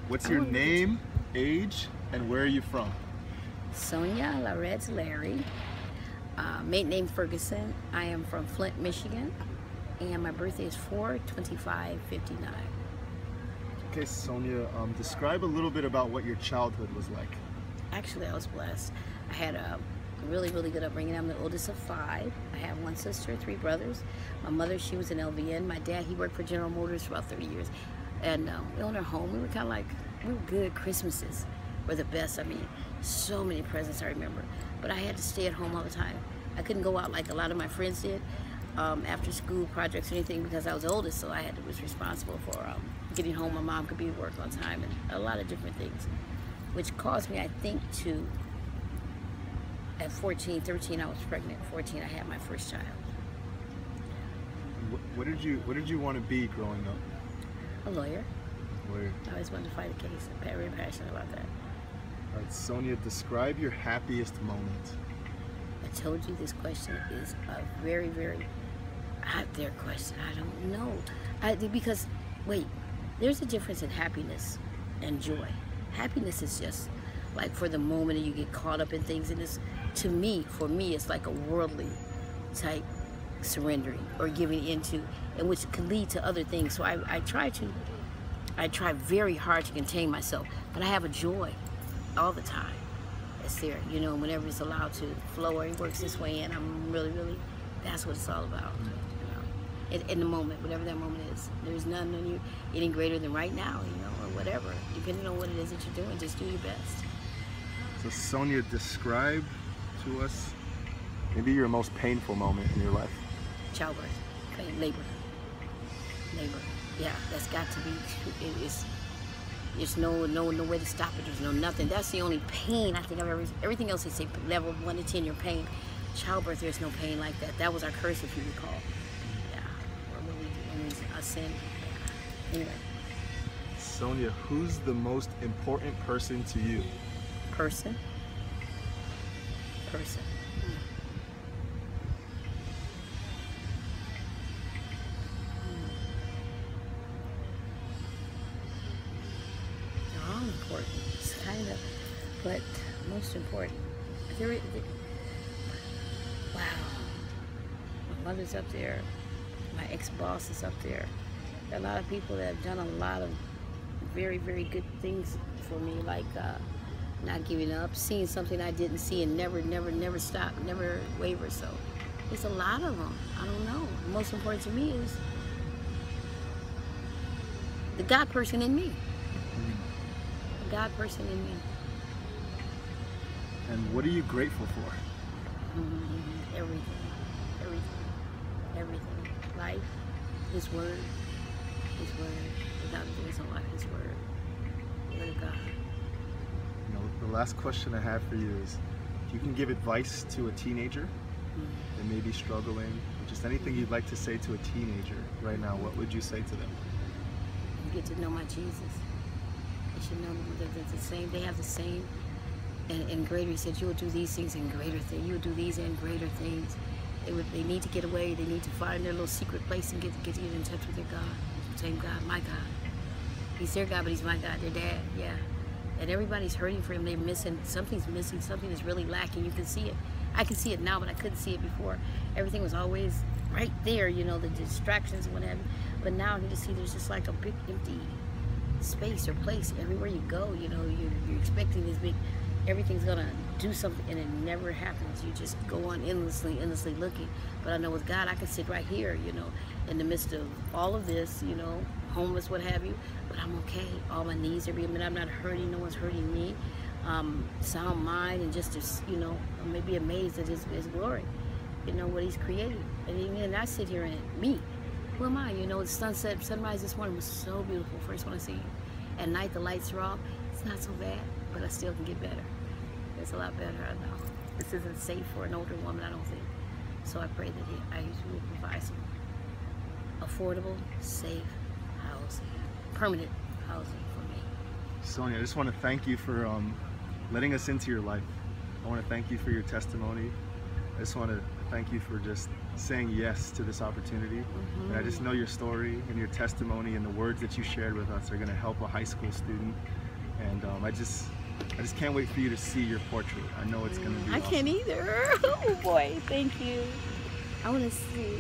What's your name, age, and where are you from? Sonia Lared's Larry, maiden name Ferguson. I am from Flint, Michigan, and my birthday is 4/25/59. Okay, Sonia, describe a little bit about what your childhood was like. Actually, I was blessed. I had a really good upbringing. I'm the oldest of 5. I have 1 sister, 3 brothers. My mother, she was an LVN. My dad, he worked for General Motors for about 30 years. And we owned our home. We were kind of like, we were good. Christmases were the best. I mean, so many presents I remember. But I had to stay at home all the time. I couldn't go out like a lot of my friends did after school projects or anything because I was the oldest, so I was responsible for getting home. My mom could be at work on time and a lot of different things, which caused me, I think, to, at 14, 13, I was pregnant. 14, I had my first child. What did you want to be growing up? A lawyer. Lawyer. I always wanted to fight a case. I'm very passionate about that. All right, Sonia, describe your happiest moment. I told you this question is a very out there question. I don't know. Because, wait, there's a difference in happiness and joy. Happiness is just like for the moment and you get caught up in things, and it's, to me, for me, it's like a worldly type surrendering or giving into, and which could lead to other things. So I try very hard to contain myself, but I have a joy all the time. It's there, you know, whenever it's allowed to flow, or it works this way, and I'm really, that's what it's all about. You know, in the moment, whatever that moment is, there's nothing on you any greater than right now, you know, or whatever. Depending on what it is that you're doing, just do your best. So Sonia, describe to us maybe your most painful moment in your life. Childbirth, pain, labor. Yeah, that's got to be. There's no way to stop it. There's no nothing. That's the only pain I think I've ever. Everything else they say level 1 to 10 your pain. Childbirth, there's no pain like that. That was our curse, if you recall. Yeah, or when we sinned. Yeah. Anyway. Sonia, who's the most important person to you? Person. Important, it's kind of, but most important. Wow, my mother's up there, my ex-boss is up there. There are a lot of people that have done a lot of very good things for me, like not giving up, seeing something I didn't see, and never stop, never waver. So there's a lot of them. I don't know. Most important to me is the God person in me. God person in me. And what are you grateful for? Everything. Life, His word. Without doing a lot, His word. Word of God. You know, the last question I have for you is, if you can give advice to a teenager that may be struggling, or just anything you'd like to say to a teenager right now, what would you say to them? You get to know my Jesus. They should know that they're the same. They have the same and greater. He said, you will do these things and greater things. You will do these and greater things. They need to get away. They need to find their little secret place and get in touch with their God. Same God, my God. He's their God, but He's my God, their dad, yeah. And everybody's hurting for Him. They're missing, something's missing, something is really lacking. You can see it. I can see it now, but I couldn't see it before. Everything was always right there, you know, the distractions and what have you. But now you just see there's just like a big empty space or place everywhere you go. You know, you're expecting this big, everything's gonna do something, and it never happens. You just go on endlessly looking. But I know with God, I can sit right here, you know, in the midst of all of this, you know, homeless, what have you, but I'm okay. All my needs are being met. I'm not hurting. No one's hurting me. Sound mind, and just you know, maybe amazed at His glory, you know, what He's created. And even I sit here and me. Who am I? You know, the sunrise this morning was so beautiful. First one I see. At night, the lights are off. It's not so bad, but I still can get better. It's a lot better, I know. This isn't safe for an older woman, I don't think. So I pray that I will provide some affordable, safe housing, permanent housing for me. Sonia, I just want to thank you for letting us into your life. I want to thank you for your testimony. I just want to thank you for just saying yes to this opportunity. And I just know your story and your testimony and the words that you shared with us are going to help a high school student. And I just can't wait for you to see your portrait. I know it's going to be awesome. I can't either. Oh boy, thank you. I want to see.